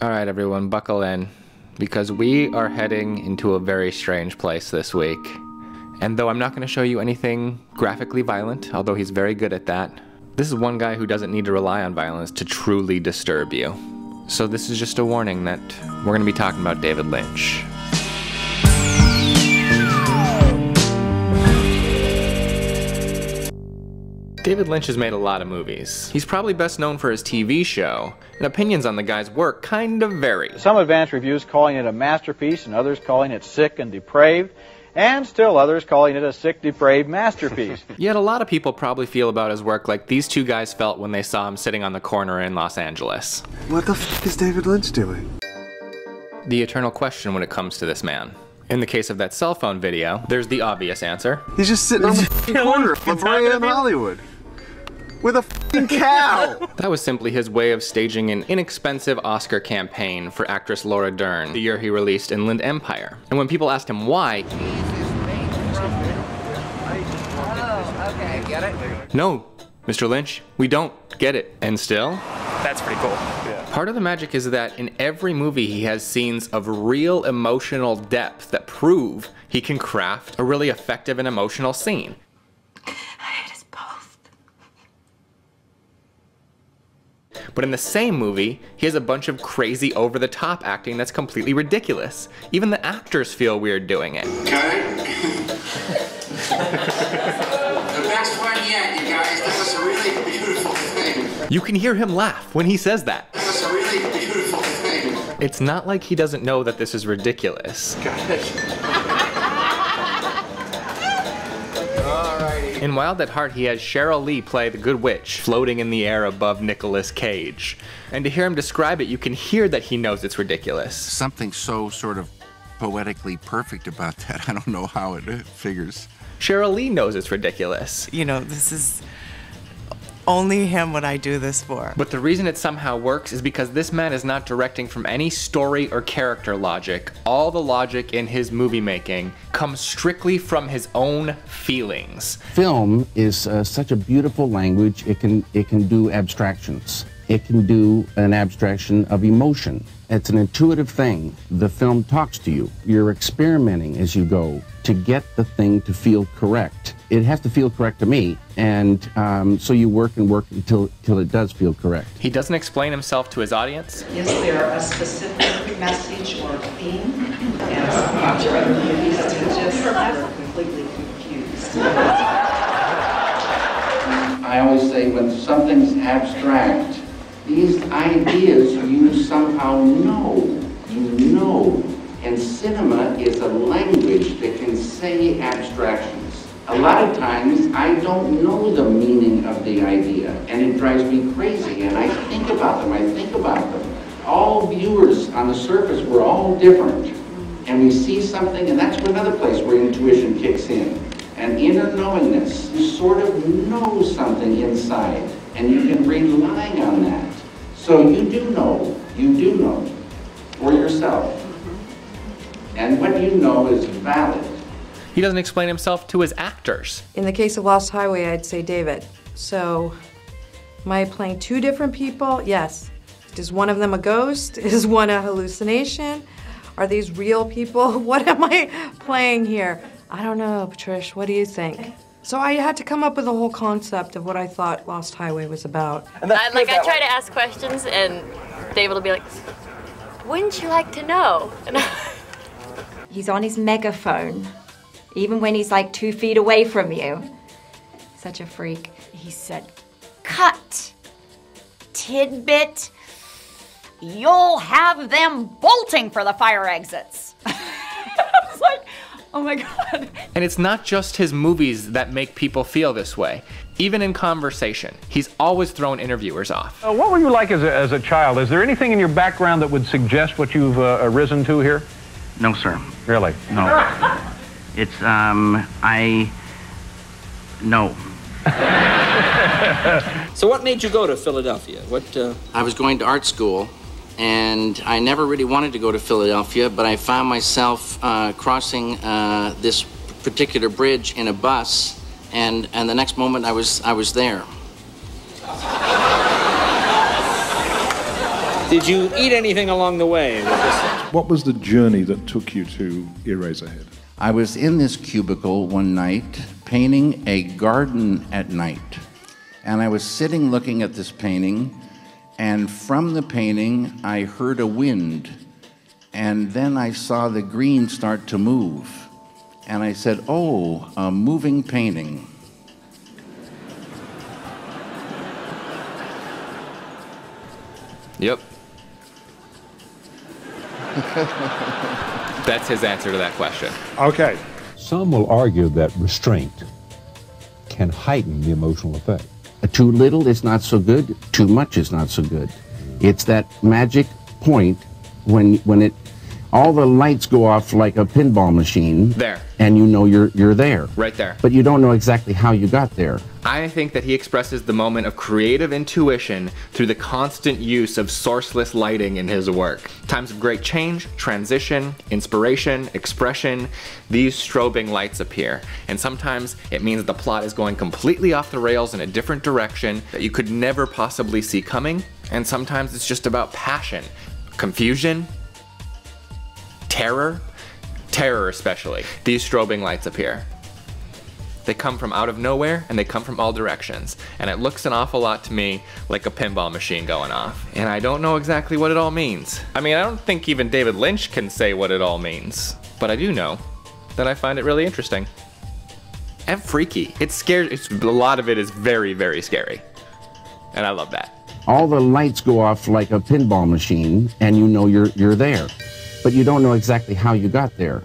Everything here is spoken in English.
Alright everyone, buckle in, because we are heading into a very strange place this week. And though I'm not going to show you anything graphically violent, although he's very good at that, this is one guy who doesn't need to rely on violence to truly disturb you. So this is just a warning that we're going to be talking about David Lynch. David Lynch has made a lot of movies. He's probably best known for his TV show, and opinions on the guy's work kind of vary. Some advanced reviews calling it a masterpiece, and others calling it sick and depraved, and still others calling it a sick, depraved masterpiece. Yet a lot of people probably feel about his work like these two guys felt when they saw him sitting on the corner in Los Angeles. What the f*** is David Lynch doing? The eternal question when it comes to this man. In the case of that cell phone video, there's the obvious answer. He's just sitting on the corner of La Brea in Hollywood. With a f***ing cow! That was simply his way of staging an inexpensive Oscar campaign for actress Laura Dern the year he released Inland Empire. And when people asked him why, Okay, get it? no, Mr. Lynch, we don't get it. And still, That's pretty cool. Yeah. part of the magic is that in every movie he has scenes of real emotional depth that prove he can craft a really effective and emotional scene. But in the same movie, he has a bunch of crazy over-the-top acting that's completely ridiculous. Even the actors feel weird doing it. Cut it. The best one yet, you guys. That was a really beautiful thing. You can hear him laugh when he says that. That was a really beautiful thing. It's not like he doesn't know that this is ridiculous. Got it. In Wild at Heart, he has Cheryl Lee play the Good Witch, floating in the air above Nicolas Cage. And to hear him describe it, you can hear that he knows it's ridiculous. Something so sort of poetically perfect about that. I don't know how it figures. Cheryl Lee knows it's ridiculous. You know, this is only him what I do this for. But the reason it somehow works is because this man is not directing from any story or character logic. All the logic in his movie making comes strictly from his own feelings. Film is such a beautiful language. It can do abstractions. It can do an abstraction of emotion. It's an intuitive thing. The film talks to you. You're experimenting as you go to get the thing to feel correct. It has to feel correct to me, and so you work and work until it does feel correct. He doesn't explain himself to his audience. Is there a specific message or theme? As your other movies teach us, we're completely confused. I always say when something's abstract, these ideas you somehow know. You know. And cinema is a language that can say abstractions. A lot of times, I don't know the meaning of the idea, and it drives me crazy, and I think about them. All viewers on the surface, we're all different, and we see something, and that's another place where intuition kicks in. And inner knowingness, you sort of know something inside, and you can rely on that. So you do know, for yourself. And what you know is valid. He doesn't explain himself to his actors. In the case of Lost Highway, I'd say David. So, am I playing two different people? Yes. Is one of them a ghost? Is one a hallucination? Are these real people? What am I playing here? I don't know, Patrish, what do you think? So I had to come up with a whole concept of what I thought Lost Highway was about. I try to ask questions, and David will be like, wouldn't you like to know? And he's on his megaphone, even when he's like 2 feet away from you. Such a freak. He said, cut, tidbit, you'll have them bolting for the fire exits. I was like, oh my God. And it's not just his movies that make people feel this way. Even in conversation, he's always thrown interviewers off. What were you like as a child? Is there anything in your background that would suggest what you've risen to here? No, sir. Really? No. It's, no. So what made you go to Philadelphia? I was going to art school, and I never really wanted to go to Philadelphia, but I found myself crossing this particular bridge in a bus, and the next moment I was there. Did you eat anything along the way with this? What was the journey that took you to Eraserhead? I was in this cubicle one night painting a garden at night. And I was sitting looking at this painting, and from the painting I heard a wind. And then I saw the green start to move. And I said, oh, a moving painting. Yep. That's his answer to that question. Okay. Some will argue that restraint can heighten the emotional effect. Too little is not so good, too much is not so good. It's that magic point when it all the lights go off like a pinball machine. There. And you know you're there. Right there. But you don't know exactly how you got there. I think that he expresses the moment of creative intuition through the constant use of sourceless lighting in his work. Times of great change, transition, inspiration, expression, these strobing lights appear. And sometimes it means the plot is going completely off the rails in a different direction that you could never possibly see coming. And sometimes it's just about passion, confusion, terror especially. These strobing lights appear. They come from out of nowhere and they come from all directions. And it looks an awful lot to me like a pinball machine going off. And I don't know exactly what it all means. I mean, I don't think even David Lynch can say what it all means. But I do know that I find it really interesting. And freaky. It's scary. A lot of it is very, very scary. And I love that. All the lights go off like a pinball machine and you know you're there. But you don't know exactly how you got there.